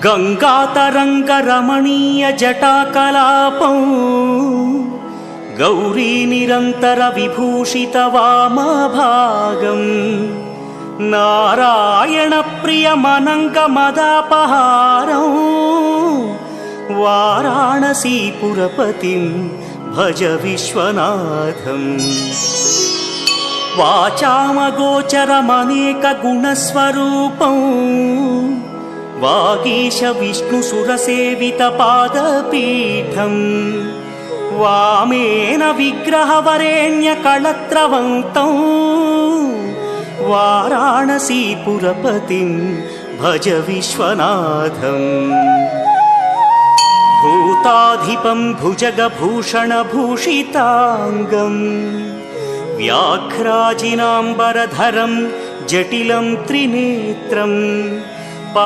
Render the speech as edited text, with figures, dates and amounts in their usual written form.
गङ्गातरङ्गरमणीयजटाकलापं गौरीनिरन्तरविभूषितवामभागम् नारायणप्रियमनङ्गमदापहारं वाराणसीपुरपतिं भज विश्वनाथम्। वाचामगोचरमनेकगुणस्वरूपं वागीश विष्णुसुरसेवितपादपीठम् वामेन विग्रहवरेण्यकळत्रवन्तं वाराणसीपुरपतिं भज विश्वनाथम्। भूताधिपं भुजगभूषणभूषिताङ्गम् व्याघ्राजिनाम्बरधरं जटिलं त्रिनेत्रम्